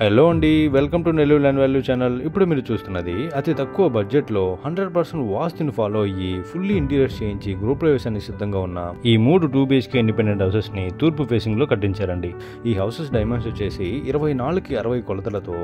Hello అండి, welcome to Nellore land value channel. ఇప్పుడు మీరు చూస్తున్నది అతి తక్కువ బడ్జెట్లో 100% వాస్తుని ఫాలో అయ్యి ఫుల్లీ ఇంటీరియర్స్ చేయించి గృహ ప్రవేశానికి సిద్ధంగా ఉన్న ఈ 3 2 BHK ఇండిపెండెంట్ హౌసెస్ ని తూర్పు ఫేసింగ్ లో కట్టించారండి. ఈ హౌసెస్ డైమెన్షన్స్ వచ్చేసి 24కి 60 కొలతలతో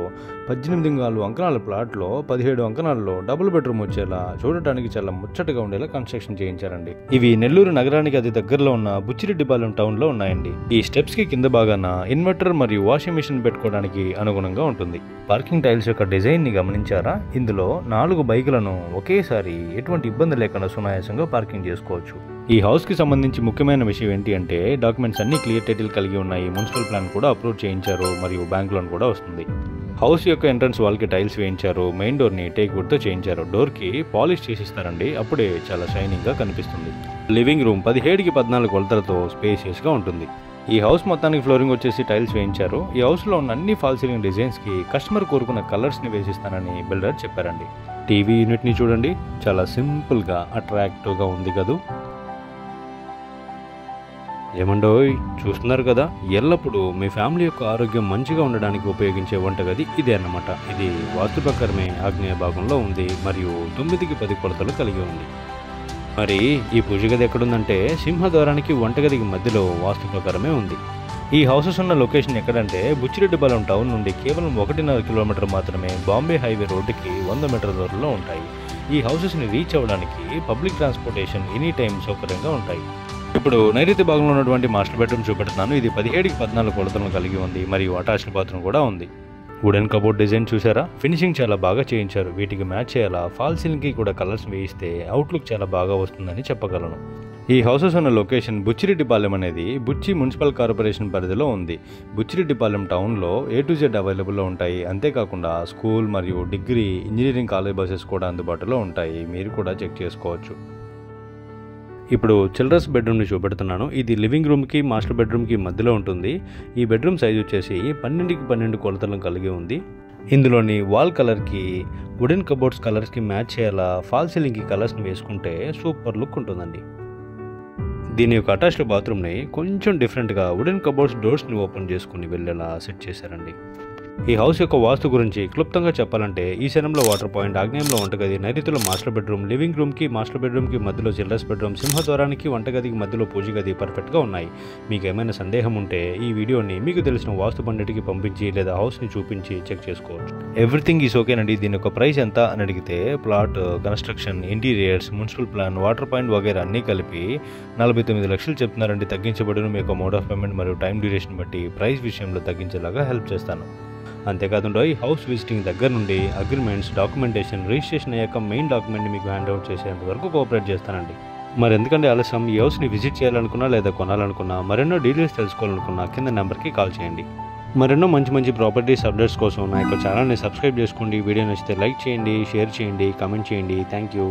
18 అంకణాల ప్లాట్ లో 17 అంకణాల్లో డబుల్ బెడ్రూమ్ వచ్చేలా చూడటానికి చాలా ముచ్చటగా ఉండేలా కన్స్ట్రక్షన్ చేయించారండి. ఇవి నెల్లూరు నగరానికి అతి దగ్గరలో ఉన్న బుచ్చిరెడ్డిపాలెం టౌన్ లో ఉన్నాయండి. ఈ స్టెప్స్ కి కింద భాగాన ఇన్వర్టర్ మరియు వాషింగ్ మిషన్ పెట్టుకోవడానికి అనుగుణంగా ఉంటుంది. పార్కింగ్ టైల్స్ యొక్క డిజైన్ ని గమనించారా? ఇందులో 4 బైకులను ఒకేసారి ఎటువంటి ఇబ్బంది లేకుండా సునాయాసంగా పార్కింగ్ చేసుకోవచ్చు. ఈ హౌస్ కి సంబంధించి ముఖ్యమైన విషయం ఏంటి అంటే డాక్యుమెంట్స్ అన్ని క్లియర్ టైటిల్ కలిగి ఉన్నాయి. మున్సిపల్ ప్లాన్ కూడా అప్రూవ్ చేయించారు మరియు బ్యాంక్ లోన్ కూడా వస్తుంది. హౌస్ యొక్క ఎంట్రన్స్ వాల్ కి టైల్స్ వేయించారు. మెయిన్ డోర్ ని టేక్ వుడ్ తో చేయించారు. డోర్ కి పాలిష్ చేసిస్తారండి, అప్పుడే చాలా షైనింగ్ గా కనిపిస్తుంది. లివింగ్ రూమ్ 17కి 14 కొలతలతో స్పేసియస్ గా ఉంటుంది. ఈ హౌస్ మొత్తానికి ఫ్లోరింగ్ వచ్చేసి టైల్స్ వేయించారు. ఈ హౌస్ లో ఉన్న అన్ని ఫాల్ సీలింగ్ డిజైన్స్ కి కస్టమర్ కోరుకున్న కలర్స్ ని వేసిస్తానని బిల్డర్ చెప్పారండి. టీవీ యూనిట్ ని చూడండి, చాలా సింపుల్ గా అట్రాక్టివ్ గా ఉంది కదూ. ఏమండోయ్, చూస్తున్నారు కదా, ఎల్లప్పుడూ మీ ఫ్యామిలీ యొక్క ఆరోగ్యం మంచిగా ఉండడానికి ఉపయోగించే వంటగది ఇదే అన్నమాట. ఇది వాస్తు ప్రకారమే ఆగ్నేయ భాగంలో ఉంది మరియు 9కి 10 కొలతలు కలిగి ఉంది. మరి ఈ పూజ గది ఎక్కడుందంటే సింహద్వారానికి వంటగదికి మధ్యలో వాస్తు ప్రకారమే ఉంది. ఈ హౌసెస్ ఉన్న లొకేషన్ ఎక్కడంటే బుచ్చిరెడ్డిపాలెం టౌన్ నుండి కేవలం 1.5 కిలోమీటర్ మాత్రమే బాంబే హైవే రోడ్డుకి 100 మీటర్ల దూరంలో ఉంటాయి. ఈ హౌసెస్ని రీచ్ అవ్వడానికి పబ్లిక్ ట్రాన్స్పోర్టేషన్ ఎనీ టైం సౌకర్యంగా ఉంటాయి. ఇప్పుడు నైరుతి భాగంలో ఉన్నటువంటి మాస్టర్ బెడ్రూమ్ చూపెడుతున్నాను. ఇది 17కి 14 కొలతలను కలిగి ఉంది మరియు అటాచ్డ్ బాత్రూమ్ కూడా ఉంది. వుడెన్ కబోర్డ్ డిజైన్ చూసారా? ఫినిషింగ్ చాలా బాగా చేయించారు. వీటికి మ్యాచ్ చేయాలా ఫాల్ సీలింగ్ కి కూడా కలర్స్ వేయిస్తే అవుట్లుక్ చాలా బాగా వస్తుందని చెప్పగలను. ఈ హౌసెస్ ఉన్న లొకేషన్ బుచ్చిరెడ్డిపాలెం అనేది బుచ్చి మున్సిపల్ కార్పొరేషన్ పరిధిలో ఉంది. బుచ్చిరెడ్డిపాలెం టౌన్లో A to Z అవైలబుల్లో ఉంటాయి. అంతేకాకుండా స్కూల్ మరియు డిగ్రీ ఇంజనీరింగ్ కాలేజ్ బస్సెస్ కూడా అందుబాటులో ఉంటాయి. మీరు కూడా చెక్ చేసుకోవచ్చు. ఇప్పుడు చిల్డ్రన్స్ బెడ్రూమ్ని చూపెడుతున్నాను. ఇది లివింగ్ రూమ్కి మాస్టర్ బెడ్రూమ్కి మధ్యలో ఉంటుంది. ఈ బెడ్రూమ్ సైజ్ వచ్చేసి 12కి 12 కొలతలను కలిగి ఉంది. ఇందులోని వాల్ కలర్కి వుడెన్ కబోర్డ్స్ కలర్స్కి మ్యాచ్ చేయాలా ఫాల్ సీలింగ్కి కలర్స్ని వేసుకుంటే సూపర్ లుక్ ఉంటుందండి. దీని యొక్క అటాచ్డ్ బాత్రూమ్ని కొంచెం డిఫరెంట్గా వుడెన్ కబోర్డ్స్ డోర్స్ని ఓపెన్ చేసుకుని వెళ్ళేలా సెట్ చేశారండి. ఈ హౌస్ యొక్క వాస్తు గురించి క్లుప్తంగా చెప్పాలంటే ఈశాన్యంలో వాటర్ పాయింట్, ఆగ్నేయంలో వంటగది, నైరుతిలో మాస్టర్ బెడ్రూమ్, లివింగ్ రూమ్కి మాస్టర్ బెడ్రూమ్కి మధ్యలో చిల్డ్రన్స్ బెడ్రూమ్, సింహద్వారానికి వంటగదికి మధ్యలో పూజ గది పర్ఫెక్ట్గా ఉన్నాయి. మీకు ఏమైనా సందేహం ఉంటే ఈ వీడియోని మీకు తెలిసిన వాస్తు పండిట్కి పంపించి లేదా హౌస్ని చూపించి చెక్ చేసుకోవచ్చు. ఎవ్రీథింగ్ ఈజ్ ఓకేనండి. దీని యొక్క ప్రైస్ ఎంత అని అడిగితే plot, construction, interiors, municipal plan, water point వగైరా అన్నీ కలిపి 49 లక్షలు చెప్తున్నారండి. తగ్గించబడిన మీ యొక్క మోడ్ ఆఫ్ పేమెంట్ మరియు టైం డ్యూరేషన్ బట్టి ప్రైస్ విషయంలో తగ్గించేలాగా హెల్ప్ చేస్తాను. అంతేకాకుండా ఈ హౌస్ విజిటింగ్ దగ్గర నుండి అగ్రిమెంట్స్, డాక్యుమెంటేషన్, రిజిస్ట్రేషన్ అయ్యాక మెయిన్ డాక్యుమెంట్ని మీకు హ్యాండ్ అవుట్ చేసేంత వరకు కోఆపరేట్ చేస్తానండి. మరి ఎందుకంటే ఆలస్యం, ఈ హౌస్ని విజిట్ చేయాలనుకున్నా లేదా కొనాలనుకున్నా మరెన్నో డీటెయిల్స్ తెలుసుకోవాలనుకున్నా కింద నెంబర్కి కాల్ చేయండి. మరెన్నో మంచి ప్రాపర్టీస్ అప్డేట్స్ కోసం నా యొక్క ఛానల్ని సబ్స్క్రైబ్ చేసుకోండి. వీడియో నచ్చితే లైక్ చేయండి, షేర్ చేయండి, కామెంట్ చేయండి. Thank you.